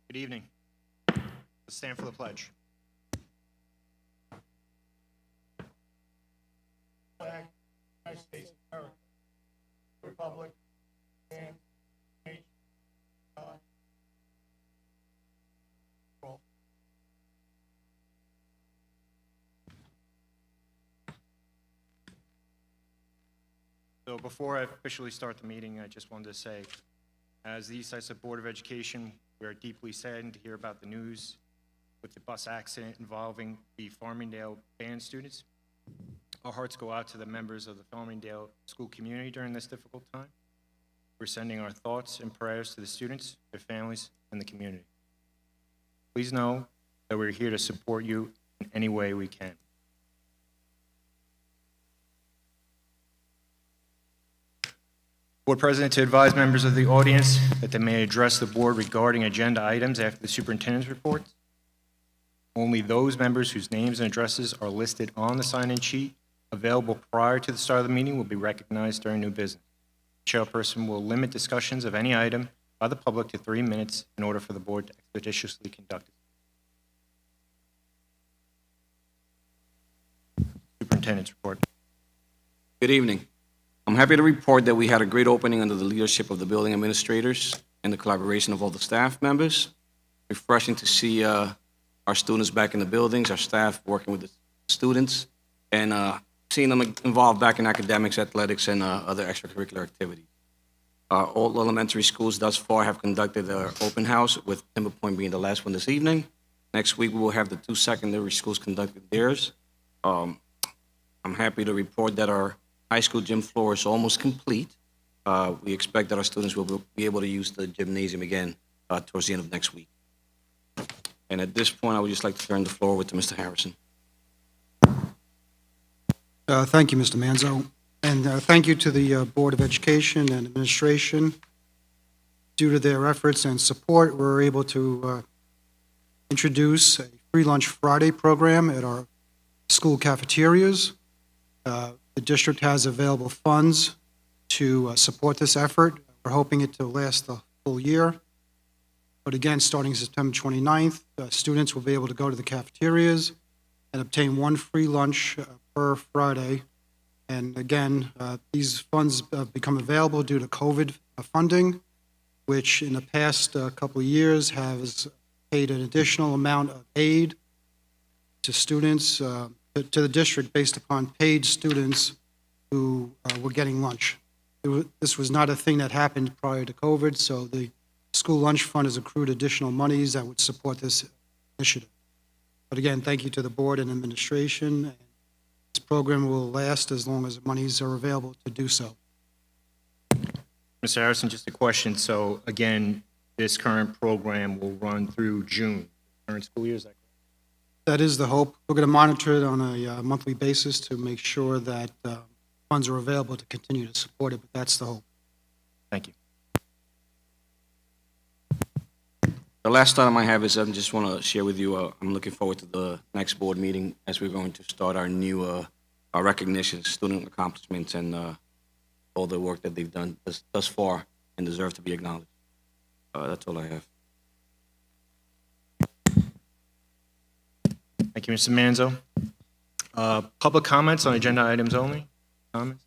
Good evening. Let's stand for the pledge. Flag, United States of America, Republic, and nation, God. So before I officially start the meeting, I just wanted to say, as the East Islip Board of Education, we are deeply saddened to hear about the news with the bus accident involving the Farmingdale band students. Our hearts go out to the members of the Farmingdale school community during this difficult time. We're sending our thoughts and prayers to the students, their families, and the community. Please know that we're here to support you in any way we can. Board President to advise members of the audience that they may address the board regarding agenda items after the superintendent's report. Only those members whose names and addresses are listed on the sign-in sheet available prior to the start of the meeting will be recognized during new business. The chairperson will limit discussions of any item by the public to 3 minutes in order for the board to expeditiously conduct it. Superintendent's report. Good evening. I'm happy to report that we had a great opening under the leadership of the building administrators and the collaboration of all the staff members. Refreshing to see our students back in the buildings, our staff working with the students, and seeing them involved back in academics, athletics, and other extracurricular activities. All elementary schools thus far have conducted their open house, with Timber Point being the last one this evening. Next week, we will have the 2 secondary schools conducting theirs. I'm happy to report that our high school gym floor is almost complete. We expect that our students will be able to use the gymnasium again towards the end of next week. And at this point, I would just like to turn the floor over to Mr. Harrison. Thank you, Mr. Manzo, and thank you to the Board of Education and Administration. Due to their efforts and support, we're able to introduce a free lunch Friday program at our school cafeterias. The district has available funds to support this effort. We're hoping it to last the full year. But again, starting September 29th, students will be able to go to the cafeterias and obtain 1 free lunch per Friday. And again, these funds become available due to COVID funding, which in the past couple of years has paid an additional amount of aid to students, to the district based upon paid students who were getting lunch. This was not a thing that happened prior to COVID, so the school lunch fund has accrued additional monies that would support this initiative. But again, thank you to the board and administration. This program will last as long as the monies are available to do so. Mr. Harrison, just a question. So again, this current program will run through June, current school year, is that correct? That is the hope. We're going to monitor it on a monthly basis to make sure that funds are available to continue to support it, but that's the hope. Thank you. The last item I have is I just want to share with you, I'm looking forward to the next board meeting as we're going to start our new our recognition, student accomplishments, and all the work that they've done thus far and deserve to be acknowledged. That's all I have. Thank you, Mr. Manzo. Public comments on agenda items only? Comments?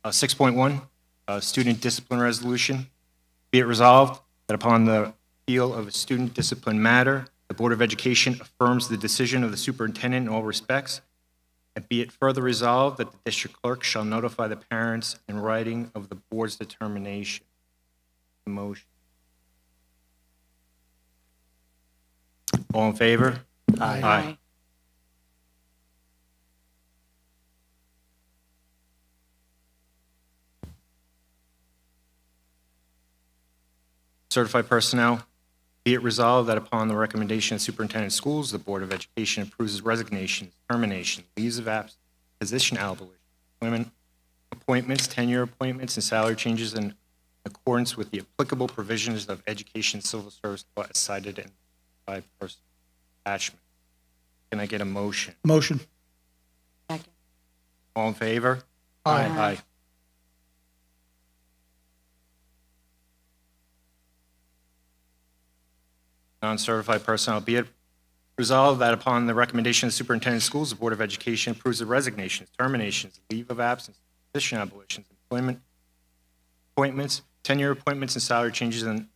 Uh, 6.1, student discipline resolution. Be it resolved that upon the appeal of a student discipline matter, the Board of Education affirms the decision of the superintendent in all respects, And be it further resolved that the district clerk shall notify the parents in writing of the board's determination. Motion. All in favor? Aye. Certified personnel. Be it resolved that upon the recommendation of the superintendent of schools, the Board of Education approves resignations, termination, leaves of absence, position abolition, employment appointments, tenure appointments, and salary changes in accordance with the applicable provisions of education civil service law as cited in by person attachment. Can I get a motion? Motion. Second. All in favor? Aye. Non-certified personnel. Be it resolved that upon the recommendation of the superintendent of schools, the Board of Education approves the resignations, terminations, leave of absence, position abolitions, employment appointments, tenure appointments, and salary changes in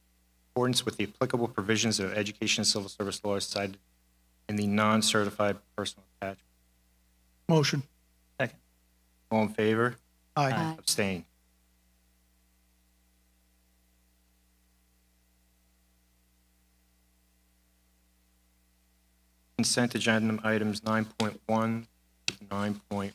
accordance with the applicable provisions of education and civil service laws cited in the non-certified personnel attachment. Motion. Second. All in favor? Aye. Abstain. Consent agenda items 9.1 to 9.13.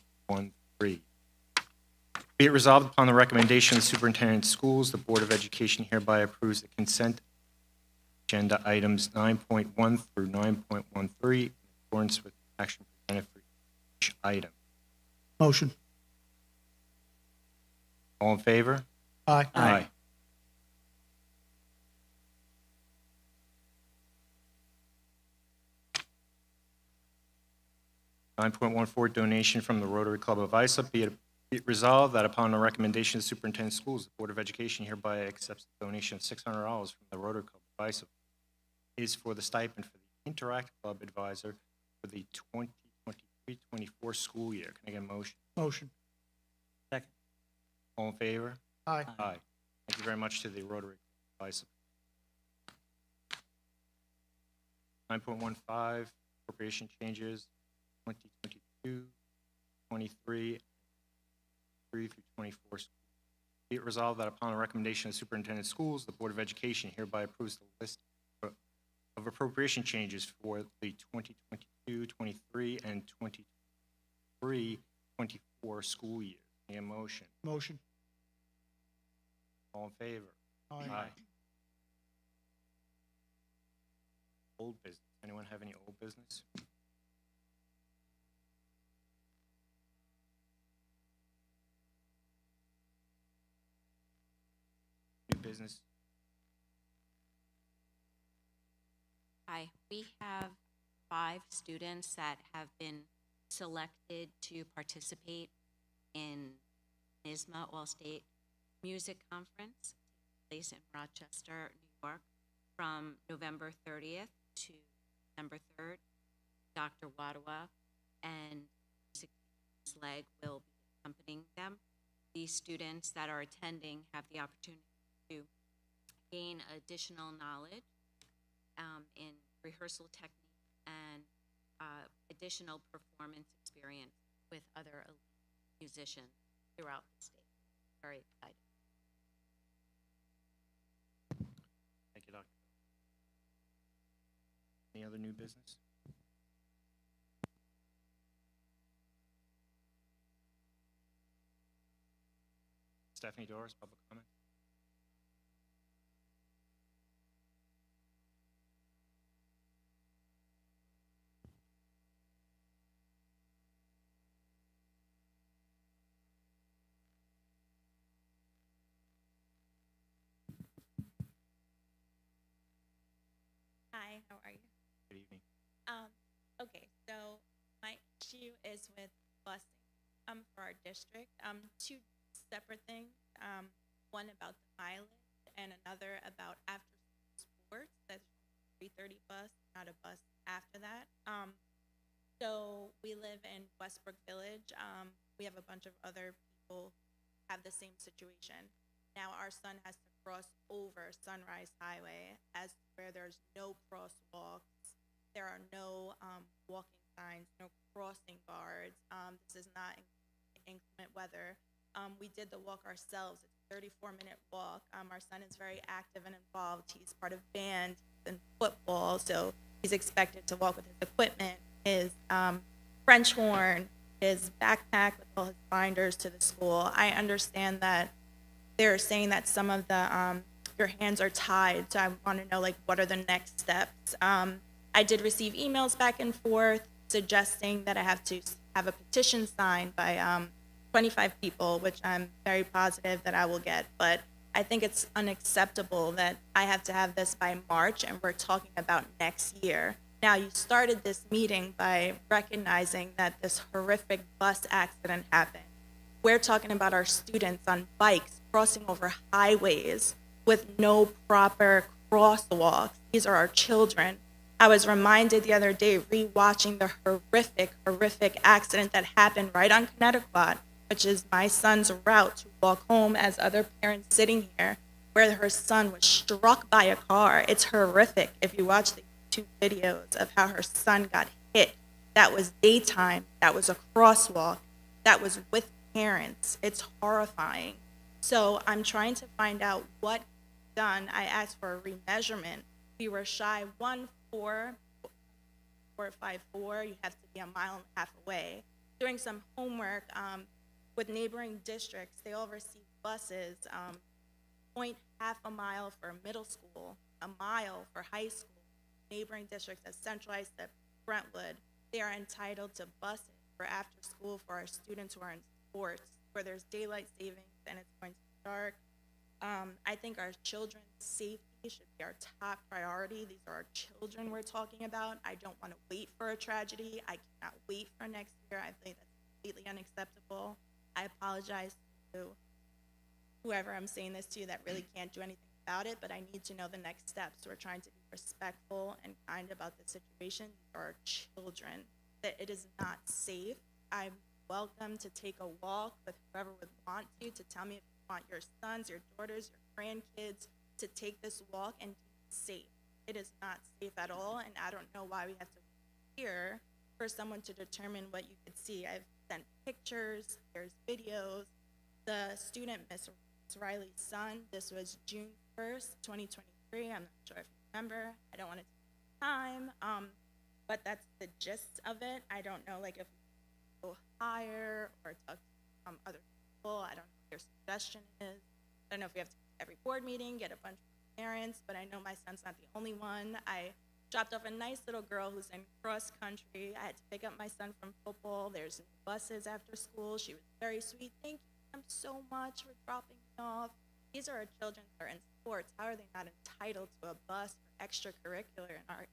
Be it resolved upon the recommendation of the superintendent of schools, the Board of Education hereby approves the consent agenda items 9.1 through 9.13 in accordance with the action presented for each item. Motion. All in favor? Aye. Aye. Donation from the Rotary Club of Islip. Be it resolved that upon the recommendation of the superintendent of schools, the Board of Education hereby accepts the donation of $600 from the Rotary Club of Islip is for the stipend for the Interact Club Advisor for the 2023-24 school year. Can I get a motion? Motion. Second. All in favor? Aye. Aye. Thank you very much to the Rotary Club of Islip. 9.15, appropriation changes, 2022, 23, 3 through 24. Be it resolved that upon the recommendation of the superintendent of schools, the Board of Education hereby approves the list of appropriation changes for the 2022, 23, and 23, 24 school years. Any motion? Motion. All in favor? Aye. Old business. Anyone have any old business? New business? Hi, we have 5 students that have been selected to participate in NISMA All-State Music Conference, place in Rochester, New York, from November 30th to December 3rd. Dr. Wadawa and Music Leg will be accompanying them. These students that are attending have the opportunity to gain additional knowledge in rehearsal technique and additional performance experience with other elite musicians throughout the state. Very excited. Thank you, Doctor. Any other new business? Stephanie Doris, public comment. Hi, how are you? Good evening. Okay, so my issue is with busing for our district. Two separate things. One about the mileage and another about after sports. That's 3:30 bus, not a bus after that. So we live in Westbrook Village. We have a bunch of other people have the same situation. Now our son has to cross over Sunrise Highway as where there's no crosswalks. There are no walking signs, no crossing guards. This is not inclement weather. We did the walk ourselves. It's a 34-minute walk. Our son is very active and involved. He's part of band and football, so he's expected to walk with his equipment, his French horn, his backpack with all his binders to the school. I understand that they're saying that some of the your hands are tied, so I want to know, like, what are the next steps? I did receive emails back and forth suggesting that I have to have a petition signed by 25 people, which I'm very positive that I will get, but I think it's unacceptable that I have to have this by March and we're talking about next year. Now, you started this meeting by recognizing that this horrific bus accident happened. We're talking about our students on bikes crossing over highways with no proper crosswalks. These are our children. I was reminded the other day, rewatching the horrific accident that happened right on Connecticut, which is my son's route to walk home as other parents sitting here, where her son was struck by a car. It's horrific if you watch the YouTube videos of how her son got hit. That was daytime, that was a crosswalk, that was with parents. It's horrifying. So I'm trying to find out what done. I asked for a remeasurement. We were shy 454. You have to be a mile and a half away. Doing some homework with neighboring districts, they all receive buses, half a mile for middle school, a mile for high school. Neighboring districts as Central Islip, Brentwood, they are entitled to buses for after school for our students who are in sports, where there's daylight savings and it's going to be dark. I think our children's safety should be our top priority. These are our children we're talking about. I don't want to wait for a tragedy. I cannot wait for next year. I think that's completely unacceptable. I apologize to whoever I'm saying this to that really can't do anything about it, but I need to know the next steps. We're trying to be respectful and kind about the situation. These are our children. That it is not safe. I'm welcome to take a walk with whoever would want to tell me if you want your sons, your daughters, your grandkids to take this walk and be safe. It is not safe at all, and I don't know why we have to wait here for someone to determine what you could see. I've sent pictures, there's videos. The student, Miss Riley's son, this was June 1st, 2023. I'm not sure if you remember. I don't want to take time, but that's the gist of it. I don't know, like, if we go higher or talk to other people. I don't know what your suggestion is. I don't know if we have to every board meeting, get a bunch of parents, but I know my son's not the only one. I dropped off a nice little girl who's in cross country. I had to pick up my son from football. There's buses after school. She was very sweet. Thank you so much for dropping me off. These are our children that are in sports. How are they not entitled to a bus for extracurricular in our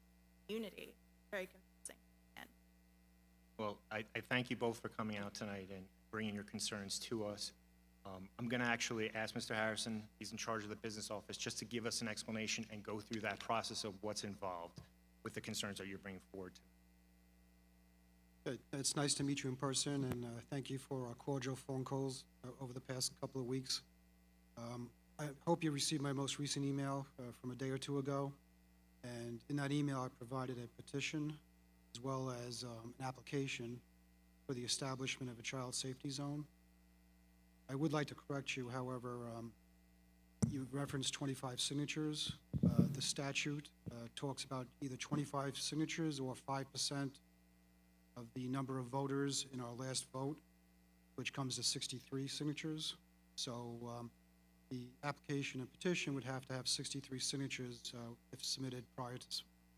community? Very confusing. And Well, I thank you both for coming out tonight and bringing your concerns to us. I'm going to actually ask Mr. Harrison, he's in charge of the business office, just to give us an explanation and go through that process of what's involved with the concerns that you're bringing forward. It's nice to meet you in person, and thank you for our cordial phone calls over the past couple of weeks. I hope you received my most recent email from a day or two ago, and in that email I provided a petition as well as an application for the establishment of a child safety zone. I would like to correct you, however, you referenced 25 signatures. The statute talks about either 25 signatures or 5% of the number of voters in our last vote, which comes to 63 signatures. So the application and petition would have to have 63 signatures if submitted prior to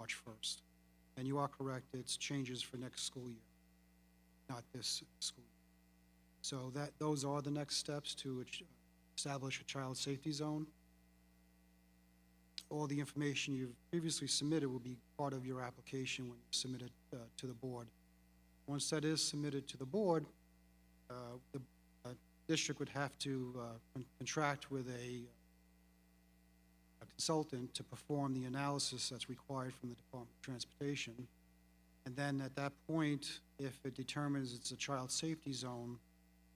March 1st. And you are correct, it's changes for next school year, not this school year. So those are the next steps to establish a child safety zone. All the information you've previously submitted will be part of your application when you submit it to the board. Once that is submitted to the board, the district would have to contract with a consultant to perform the analysis that's required from the Department of Transportation. And then at that point, if it determines it's a child safety zone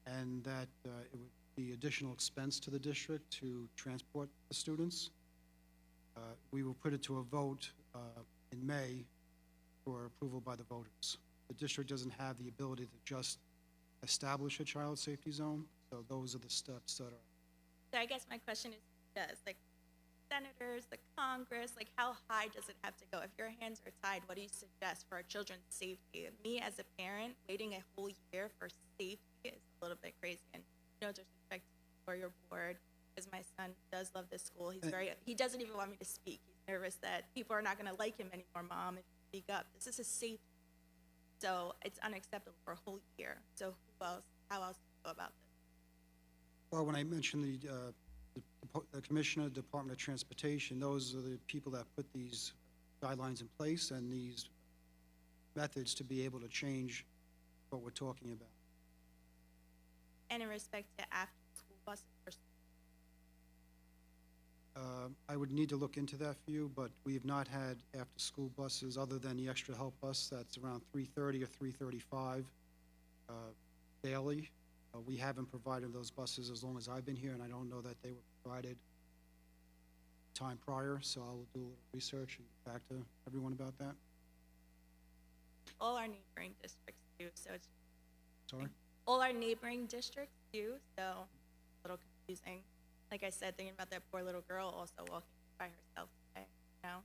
and that it would be additional expense to the district to transport the students, we will put it to a vote in May for approval by the voters. the district doesn't have the ability to just establish a child safety zone. So those are the steps that are, So I guess my question is, does, like, senators, the Congress, like, how high does it have to go? If your hands are tied, what do you suggest for our children's safety? Me, as a parent, waiting a whole year for safety is a little bit crazy. And no disrespect for your board, because my son does love this school. He doesn't even want me to speak. He's nervous that people are not gonna like him anymore, Mom, if you speak up. This is a safety. So it's unacceptable for a whole year. So how else do you go about this? well, when I mentioned the Commissioner, Department of Transportation, those are the people that put these guidelines in place and these methods to be able to change what we're talking about. And in respect to after-school buses or I would need to look into that for you, but we have not had after-school buses other than the extra help bus that's around 3:30 or 3:35 daily. We haven't provided those buses as long as I've been here, and I don't know that they were provided time prior, so I will do a little research and get back to everyone about that. all our neighboring districts do, so it's Sorry? all our neighboring districts do, so a little confusing. Like I said, thinking about that poor little girl also walking by herself today, you know?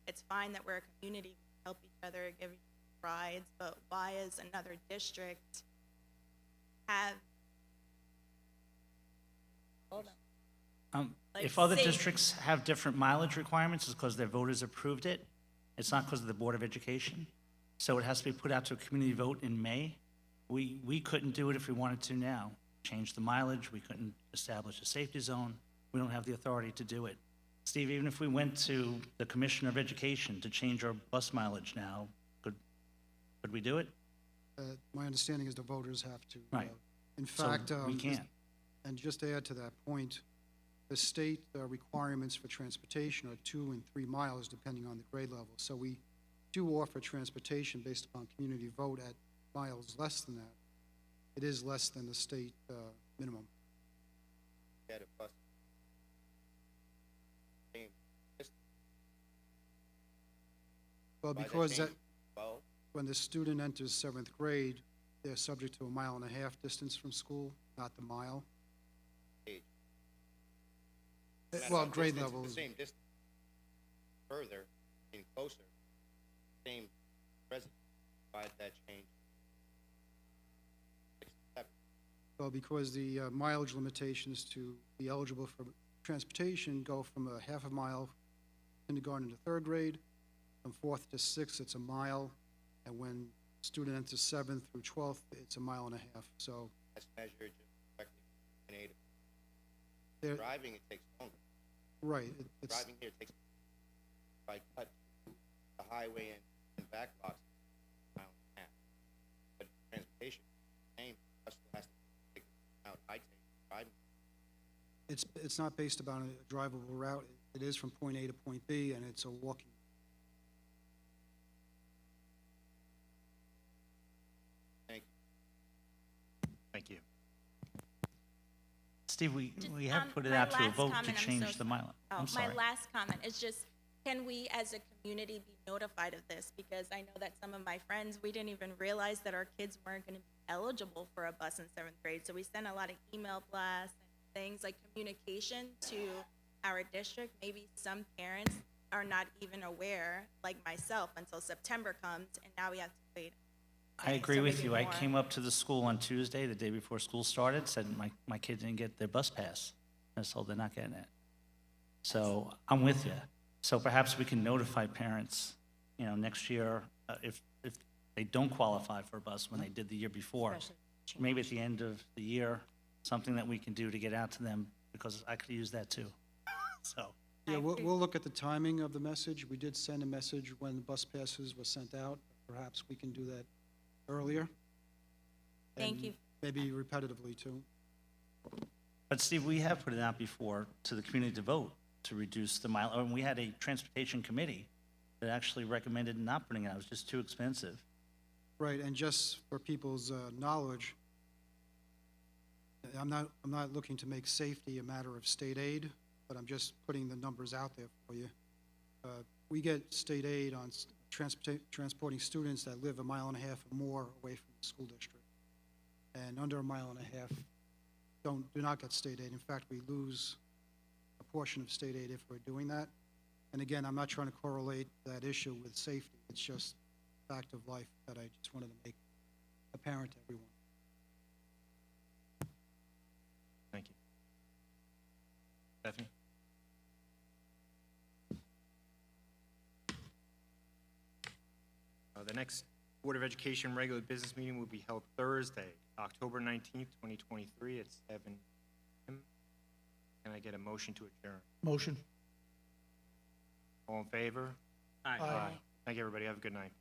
It's fine that we're a community, we help each other, give each other rides, but why is another district have, hold on. Like, If other safe- districts have different mileage requirements, it's because their voters approved it. It's not because of the Board of Education. So it has to be put out to a community vote in May. We couldn't do it if we wanted to now. Change the mileage, we couldn't establish a safety zone. We don't have the authority to do it. Steve, even if we went to the Commissioner of Education to change our bus mileage now, could we do it? My understanding is the voters have to. Right. In So fact. we can't. And just to add to that point, the state requirements for transportation are 2 and 3 miles depending on the grade level. So we do offer transportation based upon community vote at miles less than that. It is less than the state minimum. Had a bus. Same distance. Well, Why that because that, change? Well, when the student enters 7th grade, they're subject to a 1.5 mile distance from school, not the mile. age. Well, Not grade distance, levels. The same distance. Further and closer, same residence. Why that change? 6 to 7. Well, because the mileage limitations to be eligible for transportation go from a 1/2 mile kindergarten to 3rd grade, from 4th to 6th, it's a mile, and when student enters 7th through 12th, it's a 1.5 miles. So That's measured just directly in aid. there, Driving, it takes longer. right, it's, Driving here takes, if I cut to the highway and back blocks, a 1.5 miles. But transportation, same, bus still has to take out, I take driving. it's not based upon a drivable route. It is from point A to point B, and it's a walking. Thank you. Thank you. Steve, we Just, have put it my out to a last vote to comment, I'm change so the mileage. Oh, I'm sorry. my last comment is just, can we as a community be notified of this? Because I know that some of my friends, we didn't even realize that our kids weren't gonna be eligible for a bus in 7th grade. So we sent a lot of email blasts and things like communication to our district. Maybe some parents are not even aware, like myself, until September comes, and now we have to wait. I agree So with maybe you. I more. came up to the school on Tuesday, the day before school started, said my kid didn't get their bus pass. I was told they're not getting it. So I'm with you. So perhaps we can notify parents, next year, if they don't qualify for a bus when they did the year before. Especially change. Maybe at the end of the year, something that we can do to get out to them, because I could use that too. So, Yeah, I we'll, agree. we'll look at the timing of the message. We did send a message when the bus passes were sent out. Perhaps we can do that earlier. Thank and you. Maybe repetitively, too. but Steve, we have put it out before to the community to vote to reduce the mile, and we had a transportation committee that actually recommended not putting it out. It was just too expensive. Right, and just for people's knowledge, I'm not looking to make safety a matter of state aid, but I'm just putting the numbers out there for you. We get state aid on transporting students that live 1.5 miles or more away from the school district. And under 1.5 miles do not get state aid. In fact, we lose a portion of state aid if we're doing that. And again, I'm not trying to correlate that issue with safety. It's just a fact of life that I just wanted to make apparent to everyone. Thank you. Stephanie? The next Board of Education regular business meeting will be held Thursday, October 19th, 2023 at 7 p.m. Can I get a motion to adjourn? Motion. All in favor? Aye. Thank you, everybody. Have a good night.